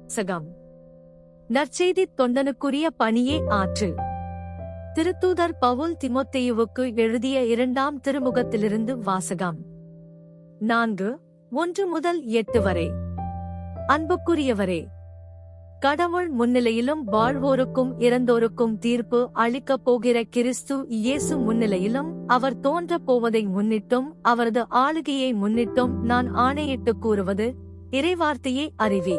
வாசகம். நற்செய்தி தொண்டனுக்குரிய பணியே ஆற்று. திருத்தூதர் பவுல் தீமோத்தேயுவுக்கு எழுதிய 2ஆம் திருமுகத்திலிருந்து வாசகம். 4:1-8 வரை. அன்புக்குரியவரே, கடவுள் முன்னிலையிலும் வாழ்வோருக்கும் இறந்தோருக்கும் தீர்ப்பு அளிக்கப் போகிற கிறிஸ்து இயேசு முன்னிலையிலும் அவர் தோன்றப் போவதை முன்னிட்டும் அவரது ஆளுகையை முன்னிட்டும் நான் ஆணையிட்டு கூறுவது இறைவார்த்தையை அறிவி.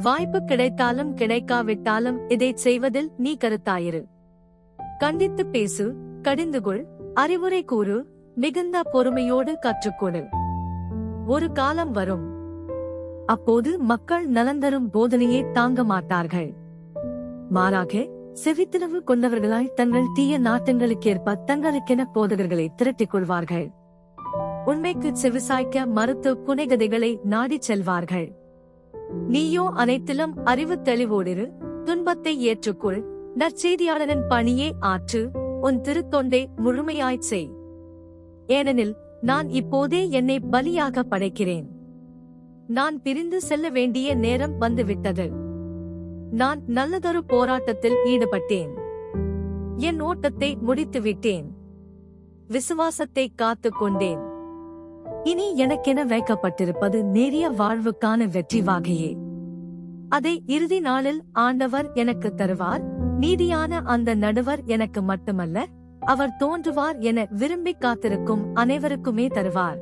வாய்ப்பு கிடைத்தாலும் கிடைக்காவிட்டாலும் இதைச் செய்வதில் நீ கருத்தாயிரு. கண்டித்து பேசு, கடிந்துகொள், அறிவுரை கூறு, மிகுந்த பொறுமையோடு கற்றுக்கொடு. ஒரு காலம் வரும், அப்போது மக்கள் நலந்தரும் போதனையை தாங்க மாட்டார்கள். மாறாக செவித்திறவு கொண்டவர்களாய் தங்கள் தீய நாட்டங்களுக்கேற்ப தங்களுக்கென போதகர்களை திரட்டிக் கொள்வார்கள். உண்மைக்கு செவிசாய்க்க மறுத்து புனைகதைகளை நாடிச் செல்வார்கள். நீயோ அனைத்திலும் அறிவு தெளிவோடிரு, துன்பத்தை ஏற்றுக்கொள், நற்செய்தியாளனின் பணியே ஆற்று, உன் திருத்தொண்டை முழுமையாய்ச் செய். ஏனெனில் நான் இப்போதே என்னை பலியாக படைக்கிறேன். நான் பிரிந்து செல்ல வேண்டிய நேரம் வந்துவிட்டது. நான் நல்லதொரு போராட்டத்தில் ஈடுபட்டேன். என் ஓட்டத்தை முடித்துவிட்டேன். விசுவாசத்தை காத்துக் கொண்டேன். இனி எனக்கென வைக்கப்பட்டிருப்பது நேரிய வாழ்வுக்கான வெற்றி வாகையே. அதை இறுதி நாளில் ஆண்டவர் எனக்கு தருவார். நீதியான அந்த நடுவர் எனக்கு மட்டுமல்ல, அவர் தோன்றுவார் என விரும்பி காத்திருக்கும் அனைவருக்குமே தருவார்.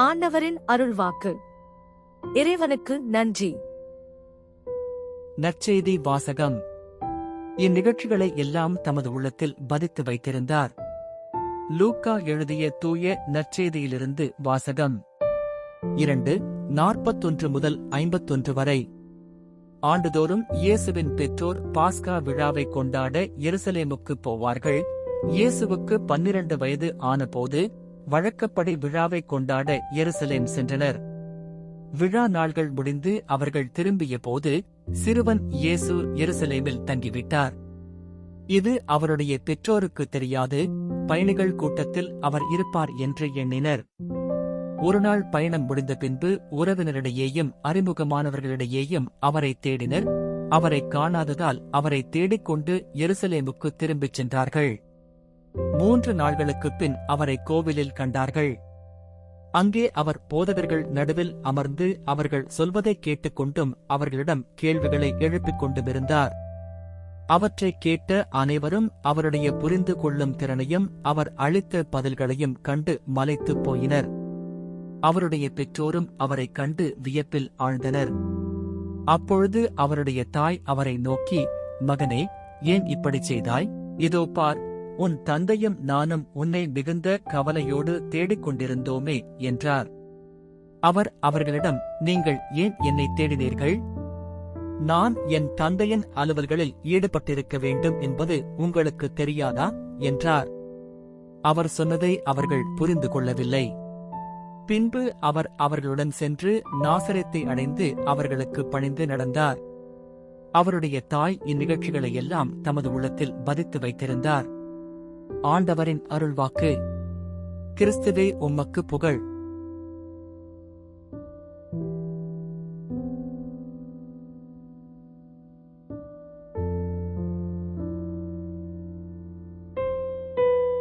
ஆண்டவரின் அருள்வாக்கு. இறைவனுக்கு நன்றி. நற்செய்தி வாசகம். இந்நிகழ்ச்சிகளை எல்லாம் தமது உள்ளத்தில் பதித்து வைத்திருந்தார். லூக்கா எழுதிய தூய நற்செய்தியிலிருந்து வாசகம். 2:41-51 வரை. ஆண்டுதோறும் இயேசுவின் பெற்றோர் பாஸ்கா விழாவை கொண்டாட எருசலேமுக்கு போவார்கள். இயேசுவுக்கு 12 வயது ஆனபோது வழக்கப்படி விழாவை கொண்டாட எருசலேம் சென்றனர். விழா நாள்கள் முடிந்து அவர்கள் திரும்பிய போது சிறுவன் இயேசு எருசலேமில் தங்கிவிட்டார். இது அவருடைய பெற்றோருக்கு தெரியாது. பயணிகள் கூட்டத்தில் அவர் இருப்பார் என்று எண்ணினர். ஒருநாள் பயணம் முடிந்த பின்பு உறவினரிடையேயும் அறிமுகமானவர்களிடையேயும் அவரை தேடினர். அவரை காணாததால் அவரை தேடிக்கொண்டு எருசலேமுக்கு திரும்பிச் சென்றார்கள். 3 நாள்களுக்குப் பின் அவரை கோவிலில் கண்டார்கள். அங்கே அவர் போதகர்கள் நடுவில் அமர்ந்து அவர்கள் சொல்வதை கேட்டுக்கொண்டும் அவர்களிடம் கேள்விகளை எழுப்பிக் கொண்டுமிருந்தார். அவற்றை கேட்ட அனைவரும் அவருடைய புரிந்து கொள்ளும் திறனையும் அவர் அளித்த பதில்களையும் கண்டு மலைத்துப் போயினர். அவருடைய பெற்றோரும் அவரைக் கண்டு வியப்பில் ஆழ்ந்தனர். அப்பொழுது அவருடைய தாய் அவரை நோக்கி, மகனே, ஏன் இப்படிச் செய்தாய்? இதோ பார், உன் தந்தையும் நானும் உன்னை மிகுந்த கவலையோடு தேடிக் கொண்டிருந்தோமே என்றார். அவர் அவர்களிடம், நீங்கள் ஏன் என்னை தேடினீர்கள்? நான் என் தந்தையின் அலுவல்களில் ஈடுபட்டிருக்க வேண்டும் என்பது உங்களுக்கு தெரியாதா என்றார். அவர் சொன்னதை அவர்கள் புரிந்து கொள்ளவில்லை. பின்பு அவர் அவர்களுடன் சென்று நாசரேத்தை அடைந்து அவர்களுக்கு பணிந்து நடந்தார். அவருடைய தாய் இந்நிகழ்ச்சிகளை எல்லாம் தமது உள்ளத்தில் பதித்து வைத்திருந்தார். ஆண்டவரின் அருள்வாக்கு. கிறிஸ்துவே உமக்கு புகழ்.